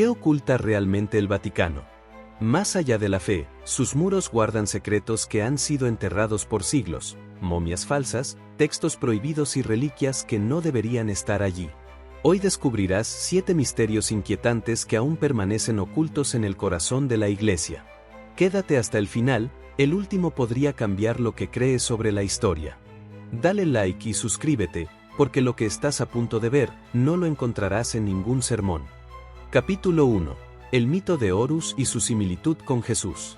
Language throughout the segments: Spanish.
¿Qué oculta realmente el Vaticano? Más allá de la fe, sus muros guardan secretos que han sido enterrados por siglos, momias falsas, textos prohibidos y reliquias que no deberían estar allí. Hoy descubrirás 7 misterios inquietantes que aún permanecen ocultos en el corazón de la Iglesia. Quédate hasta el final, el último podría cambiar lo que crees sobre la historia. Dale like y suscríbete, porque lo que estás a punto de ver no lo encontrarás en ningún sermón. Capítulo 1. El mito de Horus y su similitud con Jesús.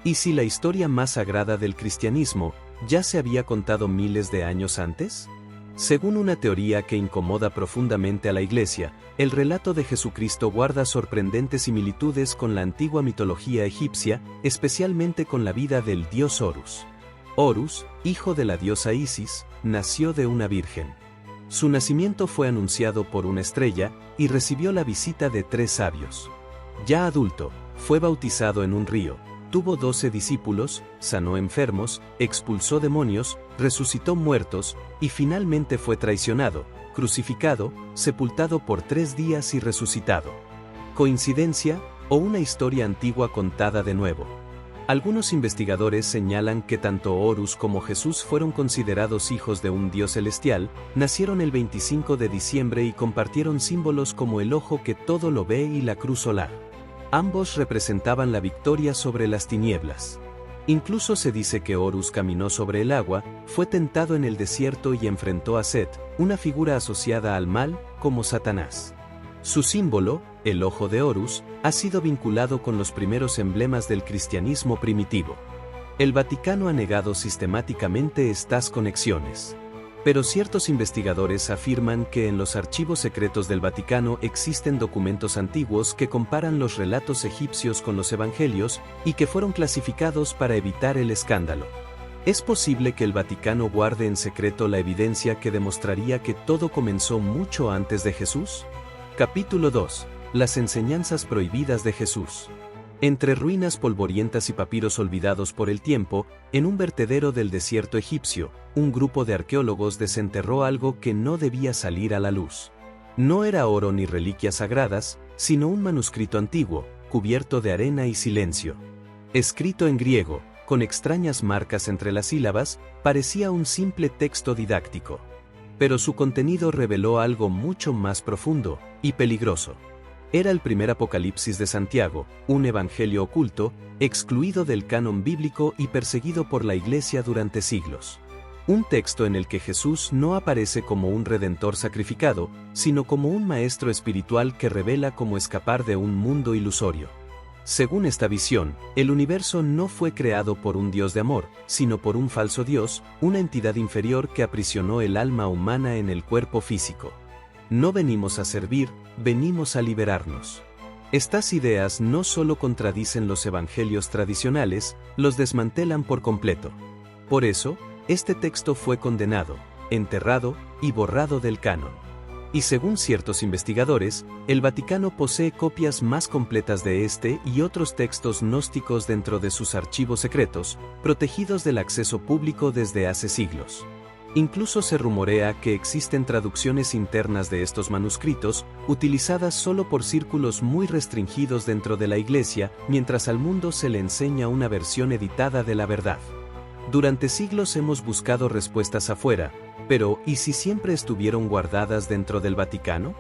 ¿Y si la historia más sagrada del cristianismo ya se había contado miles de años antes? Según una teoría que incomoda profundamente a la Iglesia, el relato de Jesucristo guarda sorprendentes similitudes con la antigua mitología egipcia, especialmente con la vida del dios Horus. Horus, hijo de la diosa Isis, nació de una virgen. Su nacimiento fue anunciado por una estrella y recibió la visita de 3 sabios. Ya adulto, fue bautizado en un río, tuvo 12 discípulos, sanó enfermos, expulsó demonios, resucitó muertos, y finalmente fue traicionado, crucificado, sepultado por 3 días y resucitado. ¿Coincidencia, o una historia antigua contada de nuevo? Algunos investigadores señalan que tanto Horus como Jesús fueron considerados hijos de un dios celestial, nacieron el 25 de diciembre y compartieron símbolos como el ojo que todo lo ve y la cruz solar. Ambos representaban la victoria sobre las tinieblas. Incluso se dice que Horus caminó sobre el agua, fue tentado en el desierto y enfrentó a Set, una figura asociada al mal, como Satanás. Su símbolo, el ojo de Horus, ha sido vinculado con los primeros emblemas del cristianismo primitivo. El Vaticano ha negado sistemáticamente estas conexiones. Pero ciertos investigadores afirman que en los archivos secretos del Vaticano existen documentos antiguos que comparan los relatos egipcios con los evangelios y que fueron clasificados para evitar el escándalo. ¿Es posible que el Vaticano guarde en secreto la evidencia que demostraría que todo comenzó mucho antes de Jesús? Capítulo 2. Las enseñanzas prohibidas de Jesús. Entre ruinas polvorientas y papiros olvidados por el tiempo, en un vertedero del desierto egipcio, un grupo de arqueólogos desenterró algo que no debía salir a la luz. No era oro ni reliquias sagradas, sino un manuscrito antiguo, cubierto de arena y silencio. Escrito en griego, con extrañas marcas entre las sílabas, parecía un simple texto didáctico. Pero su contenido reveló algo mucho más profundo y peligroso. Era el primer Apocalipsis de Santiago, un evangelio oculto, excluido del canon bíblico y perseguido por la Iglesia durante siglos. Un texto en el que Jesús no aparece como un redentor sacrificado, sino como un maestro espiritual que revela cómo escapar de un mundo ilusorio. Según esta visión, el universo no fue creado por un Dios de amor, sino por un falso Dios, una entidad inferior que aprisionó el alma humana en el cuerpo físico. No venimos a servir, venimos a liberarnos. Estas ideas no solo contradicen los evangelios tradicionales, los desmantelan por completo. Por eso, este texto fue condenado, enterrado y borrado del canon. Y según ciertos investigadores, el Vaticano posee copias más completas de este y otros textos gnósticos dentro de sus archivos secretos, protegidos del acceso público desde hace siglos. Incluso se rumorea que existen traducciones internas de estos manuscritos, utilizadas solo por círculos muy restringidos dentro de la Iglesia, mientras al mundo se le enseña una versión editada de la verdad. Durante siglos hemos buscado respuestas afuera, pero ¿y si siempre estuvieron guardadas dentro del Vaticano?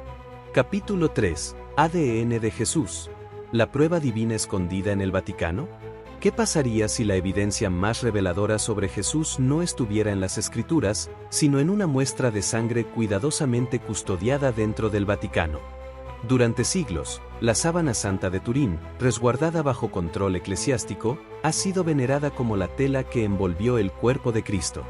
Capítulo 3. ADN de Jesús. ¿La prueba divina escondida en el Vaticano? ¿Qué pasaría si la evidencia más reveladora sobre Jesús no estuviera en las Escrituras, sino en una muestra de sangre cuidadosamente custodiada dentro del Vaticano? Durante siglos, la sábana santa de Turín, resguardada bajo control eclesiástico, ha sido venerada como la tela que envolvió el cuerpo de Cristo.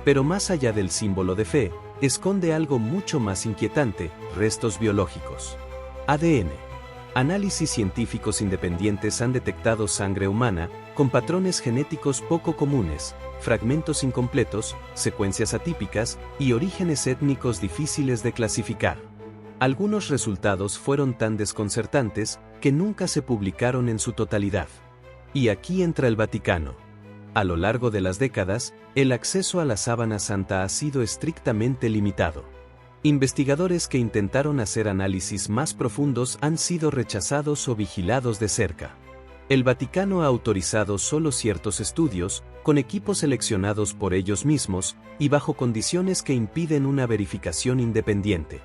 Pero más allá del símbolo de fe, esconde algo mucho más inquietante: restos biológicos. ADN. Análisis científicos independientes han detectado sangre humana, con patrones genéticos poco comunes, fragmentos incompletos, secuencias atípicas y orígenes étnicos difíciles de clasificar. Algunos resultados fueron tan desconcertantes que nunca se publicaron en su totalidad. Y aquí entra el Vaticano. A lo largo de las décadas, el acceso a la sábana santa ha sido estrictamente limitado. Investigadores que intentaron hacer análisis más profundos han sido rechazados o vigilados de cerca. El Vaticano ha autorizado solo ciertos estudios, con equipos seleccionados por ellos mismos, y bajo condiciones que impiden una verificación independiente.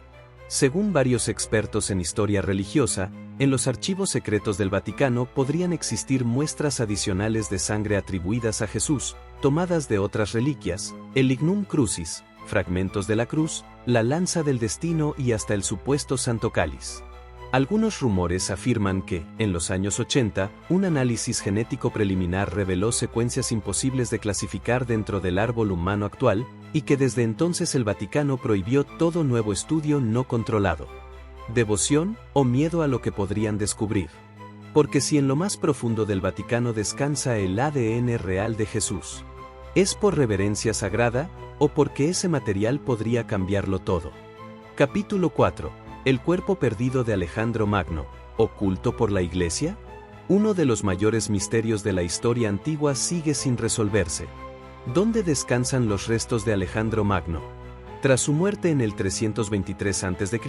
Según varios expertos en historia religiosa, en los archivos secretos del Vaticano podrían existir muestras adicionales de sangre atribuidas a Jesús, tomadas de otras reliquias, el lignum crucis, fragmentos de la cruz, la lanza del destino y hasta el supuesto Santo Cáliz. Algunos rumores afirman que, en los años 80, un análisis genético preliminar reveló secuencias imposibles de clasificar dentro del árbol humano actual, y que desde entonces el Vaticano prohibió todo nuevo estudio no controlado. ¿Devoción o miedo a lo que podrían descubrir? Porque si en lo más profundo del Vaticano descansa el ADN real de Jesús, ¿es por reverencia sagrada, o porque ese material podría cambiarlo todo? Capítulo 4. El cuerpo perdido de Alejandro Magno, ¿oculto por la Iglesia? Uno de los mayores misterios de la historia antigua sigue sin resolverse. ¿Dónde descansan los restos de Alejandro Magno? Tras su muerte en el 323 a.C.,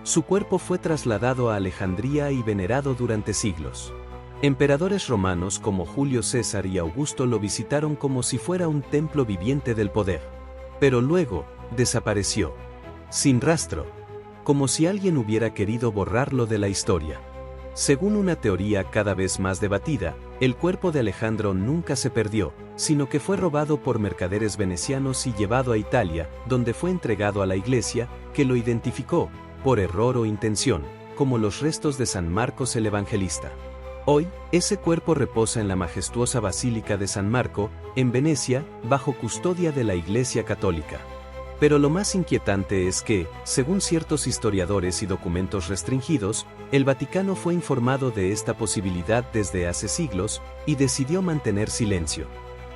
su cuerpo fue trasladado a Alejandría y venerado durante siglos. Emperadores romanos como Julio César y Augusto lo visitaron como si fuera un templo viviente del poder. Pero luego, desapareció. Sin rastro. Como si alguien hubiera querido borrarlo de la historia. Según una teoría cada vez más debatida, el cuerpo de Alejandro nunca se perdió, sino que fue robado por mercaderes venecianos y llevado a Italia, donde fue entregado a la Iglesia, que lo identificó, por error o intención, como los restos de San Marcos el Evangelista. Hoy, ese cuerpo reposa en la majestuosa Basílica de San Marco, en Venecia, bajo custodia de la Iglesia Católica. Pero lo más inquietante es que, según ciertos historiadores y documentos restringidos, el Vaticano fue informado de esta posibilidad desde hace siglos, y decidió mantener silencio.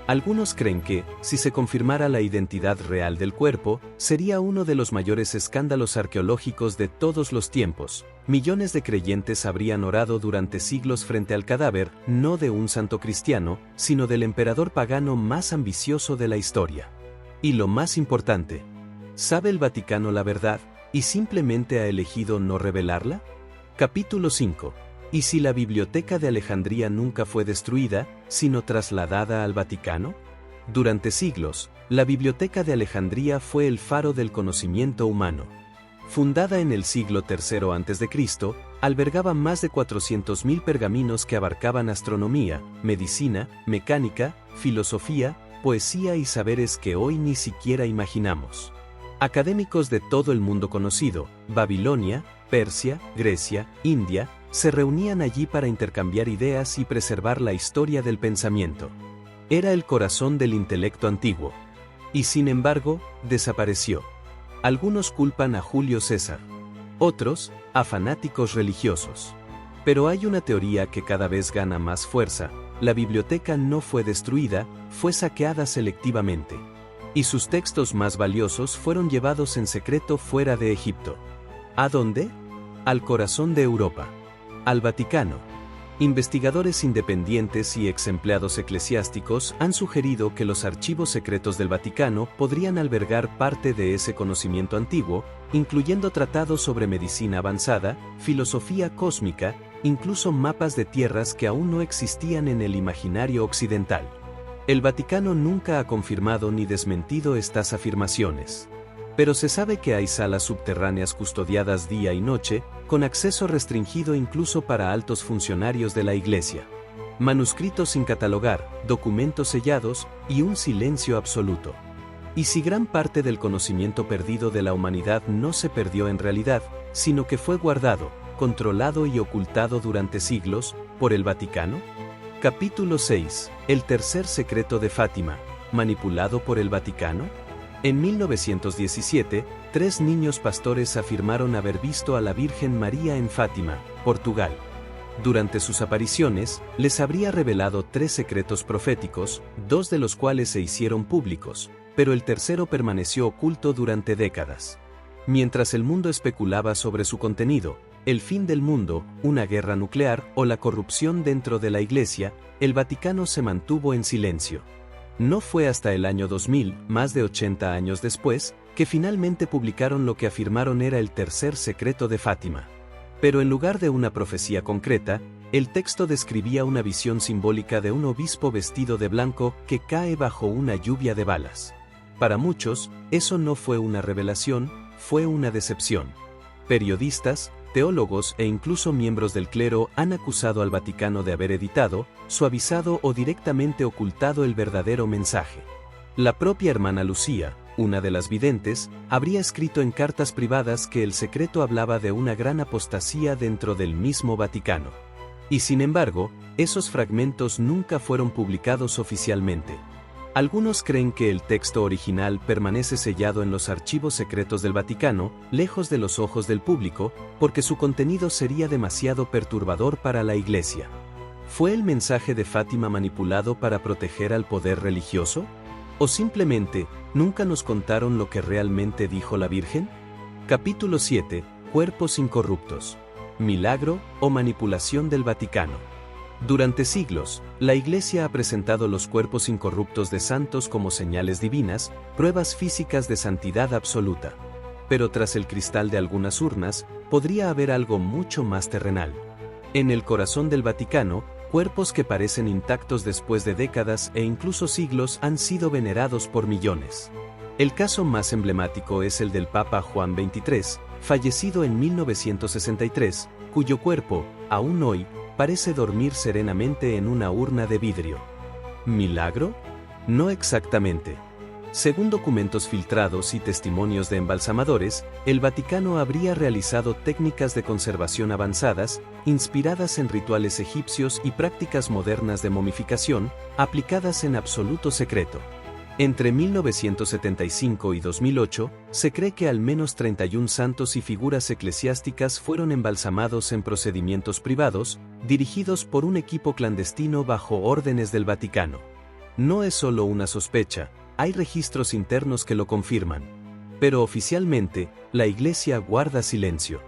Algunos creen que, si se confirmara la identidad real del cuerpo, sería uno de los mayores escándalos arqueológicos de todos los tiempos. Millones de creyentes habrían orado durante siglos frente al cadáver, no de un santo cristiano, sino del emperador pagano más ambicioso de la historia. Y lo más importante, ¿sabe el Vaticano la verdad, y simplemente ha elegido no revelarla? Capítulo 5. ¿Y si la Biblioteca de Alejandría nunca fue destruida, sino trasladada al Vaticano? Durante siglos, la Biblioteca de Alejandría fue el faro del conocimiento humano. Fundada en el siglo III a.C., albergaba más de 400.000 pergaminos que abarcaban astronomía, medicina, mecánica, filosofía, poesía y saberes que hoy ni siquiera imaginamos. Académicos de todo el mundo conocido, Babilonia, Persia, Grecia, India, se reunían allí para intercambiar ideas y preservar la historia del pensamiento. Era el corazón del intelecto antiguo. Y sin embargo, desapareció. Algunos culpan a Julio César. Otros, a fanáticos religiosos. Pero hay una teoría que cada vez gana más fuerza: la biblioteca no fue destruida, fue saqueada selectivamente. Y sus textos más valiosos fueron llevados en secreto fuera de Egipto. ¿A dónde? Al corazón de Europa. Al Vaticano. Investigadores independientes y ex empleados eclesiásticos han sugerido que los archivos secretos del Vaticano podrían albergar parte de ese conocimiento antiguo, incluyendo tratados sobre medicina avanzada, filosofía cósmica, incluso mapas de tierras que aún no existían en el imaginario occidental. El Vaticano nunca ha confirmado ni desmentido estas afirmaciones. Pero se sabe que hay salas subterráneas custodiadas día y noche, con acceso restringido incluso para altos funcionarios de la Iglesia. Manuscritos sin catalogar, documentos sellados y un silencio absoluto. ¿Y si gran parte del conocimiento perdido de la humanidad no se perdió en realidad, sino que fue guardado, controlado y ocultado durante siglos, por el Vaticano? Capítulo 6. El tercer secreto de Fátima, ¿manipulado por el Vaticano? En 1917, 3 niños pastores afirmaron haber visto a la Virgen María en Fátima, Portugal. Durante sus apariciones, les habría revelado 3 secretos proféticos, 2 de los cuales se hicieron públicos, pero el tercero permaneció oculto durante décadas. Mientras el mundo especulaba sobre su contenido, el fin del mundo, una guerra nuclear o la corrupción dentro de la Iglesia, el Vaticano se mantuvo en silencio. No fue hasta el año 2000, más de 80 años después, que finalmente publicaron lo que afirmaron era el tercer secreto de Fátima. Pero en lugar de una profecía concreta, el texto describía una visión simbólica de un obispo vestido de blanco que cae bajo una lluvia de balas. Para muchos, eso no fue una revelación, fue una decepción. Periodistas, teólogos e incluso miembros del clero han acusado al Vaticano de haber editado, suavizado o directamente ocultado el verdadero mensaje. La propia hermana Lucía, una de las videntes, habría escrito en cartas privadas que el secreto hablaba de una gran apostasía dentro del mismo Vaticano. Y sin embargo, esos fragmentos nunca fueron publicados oficialmente. Algunos creen que el texto original permanece sellado en los archivos secretos del Vaticano, lejos de los ojos del público, porque su contenido sería demasiado perturbador para la Iglesia. ¿Fue el mensaje de Fátima manipulado para proteger al poder religioso? ¿O simplemente, nunca nos contaron lo que realmente dijo la Virgen? Capítulo 7. Cuerpos incorruptos. ¿Milagro o manipulación del Vaticano? Durante siglos, la Iglesia ha presentado los cuerpos incorruptos de santos como señales divinas, pruebas físicas de santidad absoluta. Pero tras el cristal de algunas urnas, podría haber algo mucho más terrenal. En el corazón del Vaticano, cuerpos que parecen intactos después de décadas e incluso siglos han sido venerados por millones. El caso más emblemático es el del Papa Juan XXIII, fallecido en 1963, cuyo cuerpo, aún hoy, parece dormir serenamente en una urna de vidrio. ¿Milagro? No exactamente. Según documentos filtrados y testimonios de embalsamadores, el Vaticano habría realizado técnicas de conservación avanzadas, inspiradas en rituales egipcios y prácticas modernas de momificación, aplicadas en absoluto secreto. Entre 1975 y 2008, se cree que al menos 31 santos y figuras eclesiásticas fueron embalsamados en procedimientos privados, dirigidos por un equipo clandestino bajo órdenes del Vaticano. No es solo una sospecha, hay registros internos que lo confirman. Pero oficialmente, la Iglesia guarda silencio.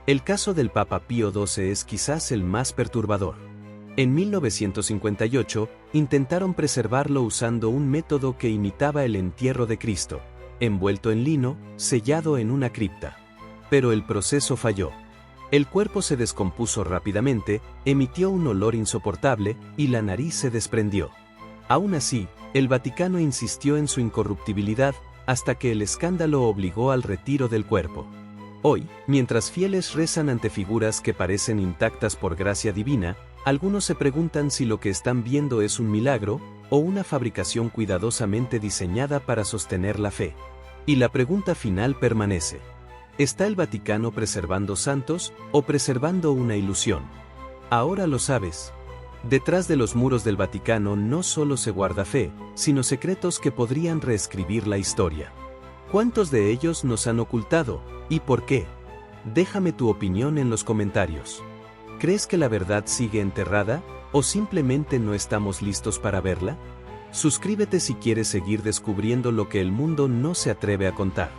El caso del Papa Pío XII es quizás el más perturbador. En 1958, intentaron preservarlo usando un método que imitaba el entierro de Cristo, envuelto en lino, sellado en una cripta. Pero el proceso falló. El cuerpo se descompuso rápidamente, emitió un olor insoportable y la nariz se desprendió. Aún así, el Vaticano insistió en su incorruptibilidad hasta que el escándalo obligó al retiro del cuerpo. Hoy, mientras fieles rezan ante figuras que parecen intactas por gracia divina, algunos se preguntan si lo que están viendo es un milagro o una fabricación cuidadosamente diseñada para sostener la fe. Y la pregunta final permanece: ¿está el Vaticano preservando santos o preservando una ilusión? Ahora lo sabes. Detrás de los muros del Vaticano no solo se guarda fe, sino secretos que podrían reescribir la historia. ¿Cuántos de ellos nos han ocultado? ¿Y por qué? Déjame tu opinión en los comentarios. ¿Crees que la verdad sigue enterrada, o simplemente no estamos listos para verla? Suscríbete si quieres seguir descubriendo lo que el mundo no se atreve a contar.